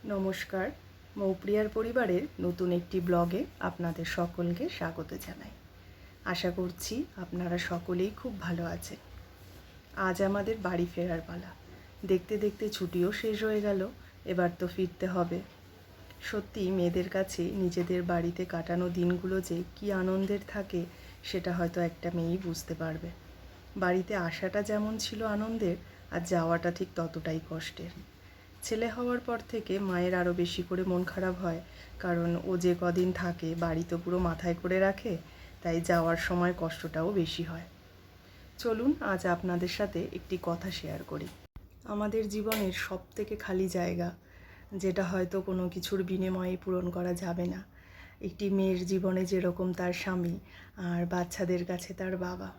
নমস্কার, মৌপ্রিয়ার পরিবারের নতুন একটি ব্লগে আপনাদের সকলকে স্বাগত জানাই। আশা করছি আপনারা সকলেই খুব ভালো আছেন। আজ আমাদের বাড়ি ফেরার পালা। দেখতে দেখতে ছুটিও শেষ হয়ে গেল, এবার তো ফিরতে হবে। সত্যি মেয়েদের কাছে নিজেদের বাড়িতে কাটানো দিনগুলো যে কী আনন্দের থাকে সেটা হয়তো একটা মেয়েই বুঝতে পারবে। বাড়িতে আসাটা যেমন ছিল আনন্দের, আর যাওয়াটা ঠিক ততটাই কষ্টের। ছেলে হওয়ার পর থেকে মায়ের আরও বেশি করে মন খারাপ হয়, কারণ ও যে কদিন থাকে বাড়ি তো পুরো মাথায় করে রাখে, তাই যাওয়ার সময় কষ্টটাও বেশি হয়। চলুন আজ আপনাদের সাথে একটি কথা শেয়ার করি। আমাদের জীবনের সবথেকে খালি জায়গা, যেটা হয়তো কোনো কিছুর বিনিময়ে পূরণ করা যাবে না। একটি মেয়ের জীবনে যেরকম তার স্বামী, আর বাচ্চাদের কাছে তার বাবা।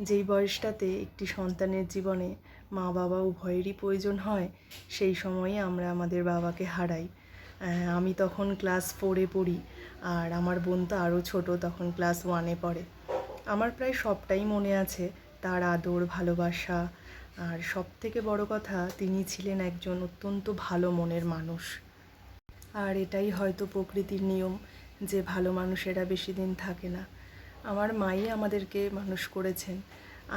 যেই বয়সটাতে একটি সন্তানের জীবনে মা বাবা উভয়েরই প্রয়োজন হয়, সেই সময়ে আমরা আমাদের বাবাকে হারাই। আমি তখন ক্লাস 4-এ পড়ি, আর আমার বোন তো আরও ছোট, তখন ক্লাস 1-এ পড়ে। আমার প্রায় সবটাই মনে আছে, তার আদর, ভালোবাসা, আর সবথেকে বড় কথা, তিনি ছিলেন একজন অত্যন্ত ভালো মনের মানুষ। আর এটাই হয়তো প্রকৃতির নিয়ম, যে ভালো মানুষেরা বেশি দিন থাকে না। আমার মাই আমাদেরকে মানুষ করেছেন,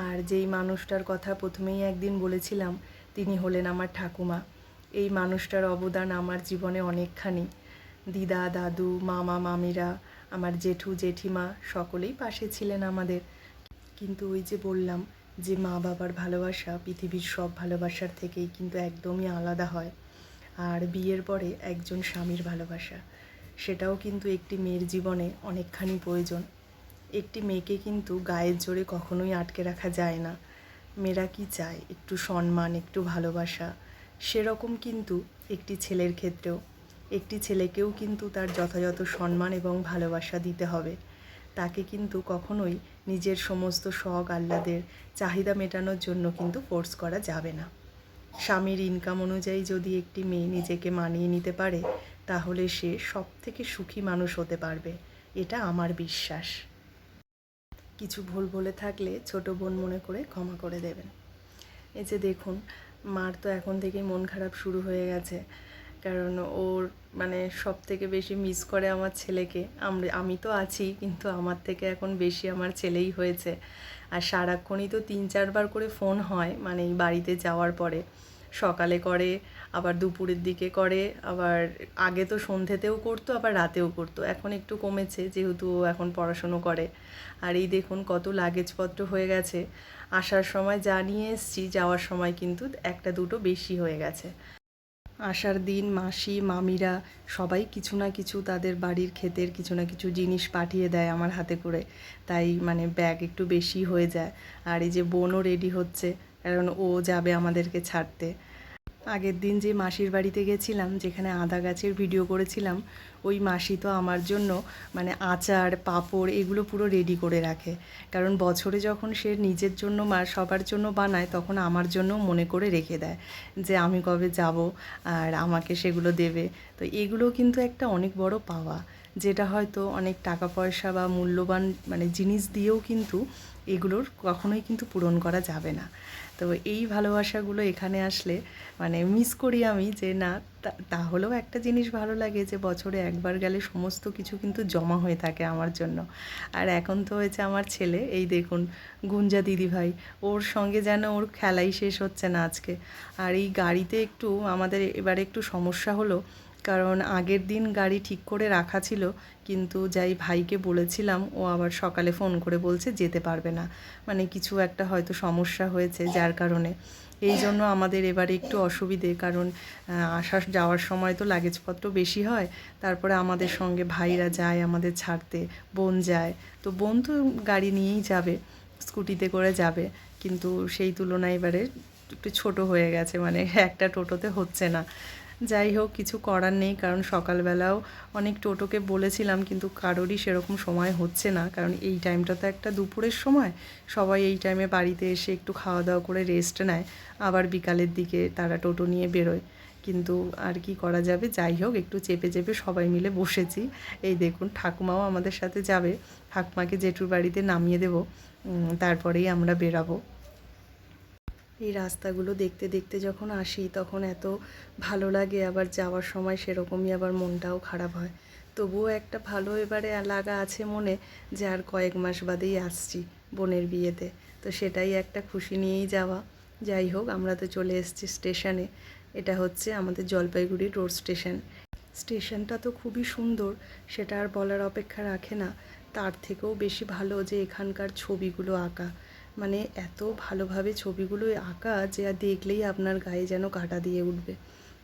আর যেই মানুষটার কথা প্রথমেই একদিন বলেছিলাম, তিনি হলেন আমার ঠাকুমা। এই মানুষটার অবদান আমার জীবনে অনেকখানি। দিদা, দাদু, মামা, মামিরা, আমার জেঠু, জেঠিমা সকলেই পাশে ছিলেন আমাদের। কিন্তু ওই যে বললাম যে মা বাবার ভালোবাসা পৃথিবীর সব ভালোবাসার থেকেই কিন্তু একদমই আলাদা হয়। আর বিয়ের পরে একজন স্বামীর ভালোবাসা, সেটাও কিন্তু একটি মেয়ের জীবনে অনেকখানি প্রয়োজন। একটি মেয়েকে কিন্তু গায়ের জোরে কখনোই আটকে রাখা যায় না। মেয়েরা কি চায়? একটু সম্মান, একটু ভালোবাসা। সেরকম কিন্তু একটি ছেলের ক্ষেত্রেও, একটি ছেলেকেও কিন্তু তার যথাযথ সম্মান এবং ভালোবাসা দিতে হবে। তাকে কিন্তু কখনোই নিজের সমস্ত শখ আহ্লাদের চাহিদা মেটানোর জন্য কিন্তু ফোর্স করা যাবে না। স্বামীর ইনকাম অনুযায়ী যদি একটি মেয়ে নিজেকে মানিয়ে নিতে পারে, তাহলে সে সবথেকে সুখী মানুষ হতে পারবে, এটা আমার বিশ্বাস। কিছু ভুল বলে থাকলে ছোট বোন মনে করে ক্ষমা করে দেবেন। এই যে দেখুন, মার তো এখন থেকেই মন খারাপ শুরু হয়ে গেছে, কারণ ওর মানে সব থেকে বেশি মিস করে আমার ছেলেকে। আমি তো আছি, কিন্তু আমার থেকে এখন বেশি আমার ছেলেই হয়েছে। আর সারাক্ষণই তো 3-4 বার করে ফোন হয়, মানে এই বাড়িতে যাওয়ার পরে। সকালে করে, আবার দুপুরের দিকে করে, আবার আগে তো সন্ধ্যেতেও করতো, আবার রাতেও করতো। এখন একটু কমেছে, যেহেতু ও এখন পড়াশুনো করে। আর এই দেখুন কত লাগেজপত্র হয়ে গেছে। আসার সময় যা নিয়ে এসেছি, যাওয়ার সময় কিন্তু 1-2টো বেশি হয়ে গেছে। আসার দিন মাসি, মামিরা সবাই কিছু না কিছু তাদের বাড়ির ক্ষেতের কিছু না কিছু জিনিস পাঠিয়ে দেয় আমার হাতে করে, তাই মানে ব্যাগ একটু বেশি হয়ে যায়। আর এই যে বোনও রেডি হচ্ছে, কারণ ও যাবে আমাদেরকে ছাড়তে। আগের দিন যে মাসির বাড়িতে গেছিলাম, যেখানে আদা গাছের ভিডিও করেছিলাম, ওই মাসি তো আমার জন্য মানে আচার, পাঁপড় এগুলো পুরো রেডি করে রাখে। কারণ বছরে যখন সে নিজের জন্য সবার জন্য বানায়, তখন আমার জন্য মনে করে রেখে দেয় যে আমি কবে যাব আর আমাকে সেগুলো দেবে। তো এগুলো কিন্তু একটা অনেক বড় পাওয়া, যেটা হয়তো অনেক টাকা পয়সা বা মূল্যবান মানে জিনিস দিয়েও কিন্তু এগুলোর কখনোই কিন্তু পূরণ করা যাবে না। তো এই ভালোবাসাগুলো এখানে আসলে মানে মিস করি আমি, যে না তাহলেও একটা জিনিস ভালো লাগে, যে বছরে একবার গেলে সমস্ত কিছু কিন্তু জমা হয়ে থাকে আমার জন্য। আর এখন তো হয়েছে আমার ছেলে, এই দেখুন গুঞ্জা দিদিভাই, ওর সঙ্গে যেন ওর খেলাই শেষ হচ্ছে না আজকে। আর এই গাড়িতে একটু আমাদের এবারে একটু সমস্যা হলো, কারণ আগের দিন গাড়ি ঠিক করে রাখা ছিল, কিন্তু যাই ভাইকে বলেছিলাম, ও আবার সকালে ফোন করে বলছে যেতে পারবে না। মানে কিছু একটা হয়তো সমস্যা হয়েছে, যার কারণে এই জন্য আমাদের এবারে একটু অসুবিধে। কারণ আসা যাওয়ার সময় তো লাগেজপত্র বেশি হয়, তারপরে আমাদের সঙ্গে ভাইরা যায় আমাদের ছাড়তে, বোন যায়। তো বোন তো গাড়ি নিয়েই যাবে, স্কুটিতে করে যাবে, কিন্তু সেই তুলনায় এবারে একটু ছোট হয়ে গেছে, মানে একটা টোটোতে হচ্ছে না। যাই হোক, কিছু করার নেই, কারণ সকালবেলাও অনেক টোটোকে বলেছিলাম, কিন্তু কারোরই সেরকম সময় হচ্ছে না। কারণ এই টাইমটা তো একটা দুপুরের সময়, সবাই এই টাইমে বাড়িতে এসে একটু খাওয়া দাওয়া করে রেস্ট নেয়, আবার বিকালের দিকে তারা টোটো নিয়ে বেরোয়। কিন্তু আর কি করা যাবে, যাই হোক একটু চেপে চেপে সবাই মিলে বসেছি। এই দেখুন ঠাকুমাও আমাদের সাথে যাবে, ঠাকুমাকে জেঠুর বাড়িতে নামিয়ে দেবো, তারপরেই আমরা বেরাবো। এই রাস্তাগুলো দেখতে দেখতে যখন আসি তখন এত ভালো লাগে, আবার যাওয়ার সময় সেরকমই আবার মনটাও খারাপ হয়। তবুও একটা ভালো এবারে লাগা আছে মনে, যে আর কয়েক মাস বাদেই আসছি বোনের বিয়েতে, তো সেটাই একটা খুশি নিয়েই যাওয়া। যাই হোক, আমরা তো চলে এসেছি স্টেশনে। এটা হচ্ছে আমাদের জলপাইগুড়ি রোড স্টেশন। স্টেশনটা তো খুবই সুন্দর, সেটা আর বলার অপেক্ষা রাখে না। তার থেকেও বেশি ভালো যে এখানকার ছবিগুলো আঁকা, মানে এত ভালোভাবে ছবিগুলো আঁকা যে আর দেখলেই আপনার গায়ে যেন কাঁটা দিয়ে উঠবে।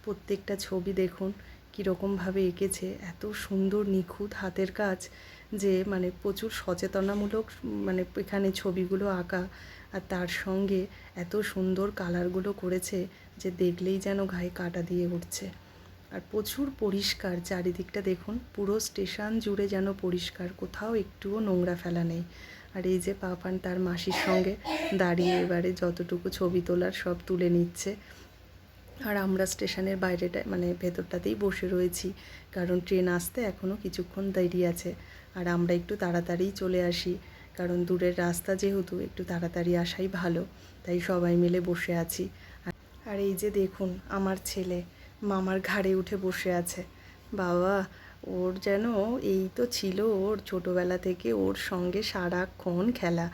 প্রত্যেকটা ছবি দেখুন কীরকমভাবে এঁকেছে, এত সুন্দর নিখুঁত হাতের কাজ, যে মানে প্রচুর সচেতনামূলক মানে এখানে ছবিগুলো আঁকা। আর তার সঙ্গে এত সুন্দর কালারগুলো করেছে যে দেখলেই যেন গায়ে কাঁটা দিয়ে উঠছে। আর প্রচুর পরিষ্কার চারিদিকটা দেখুন, পুরো স্টেশন জুড়ে যেন পরিষ্কার, কোথাও একটুও নোংরা ফেলা নেই। আর এই যে পাপান তার মাসির সঙ্গে দাঁড়িয়ে এবারে যতটুকু ছবি তোলার সব তুলে নিচ্ছে। আর আমরা স্টেশনের বাইরেটা মানে ভেতরটাতেই বসে রয়েছি, কারণ ট্রেন আসতে এখনও কিছুক্ষণ দেরি আছে। আর আমরা একটু তাড়াতাড়িই চলে আসি, কারণ দূরের রাস্তা যেহেতু একটু তাড়াতাড়ি আসাই ভালো, তাই সবাই মিলে বসে আছি। আর এই যে দেখুন আমার ছেলে মামার ঘাড়ে উঠে বসে আছে। বাবা, ওর যেন এই তো ছিল ওর ছোটোবেলা থেকে ওর সঙ্গে সারাক্ষণ খেলা।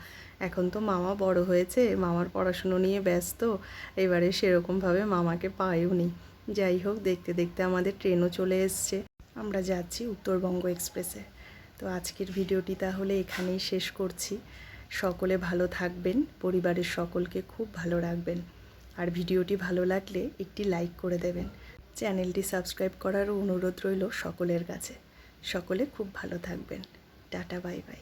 এখন তো মামা বড় হয়েছে, মামার পড়াশুনো নিয়ে ব্যস্ত, এবারে সেরকমভাবে মামাকে পায়ও নি। যাই হোক, দেখতে দেখতে আমাদের ট্রেনও চলে এসছে, আমরা যাচ্ছি উত্তরবঙ্গ এক্সপ্রেসে। তো আজকের ভিডিওটি তাহলে এখানেই শেষ করছি। সকলে ভালো থাকবেন, পরিবারের সকলকে খুব ভালো রাখবেন। আর ভিডিওটি ভালো লাগলে একটি লাইক করে দেবেন। চ্যানেলটি সাবস্ক্রাইব করারও অনুরোধ রইল সকলের কাছে। সকলে খুব ভালো থাকবেন। Tata, bye bye.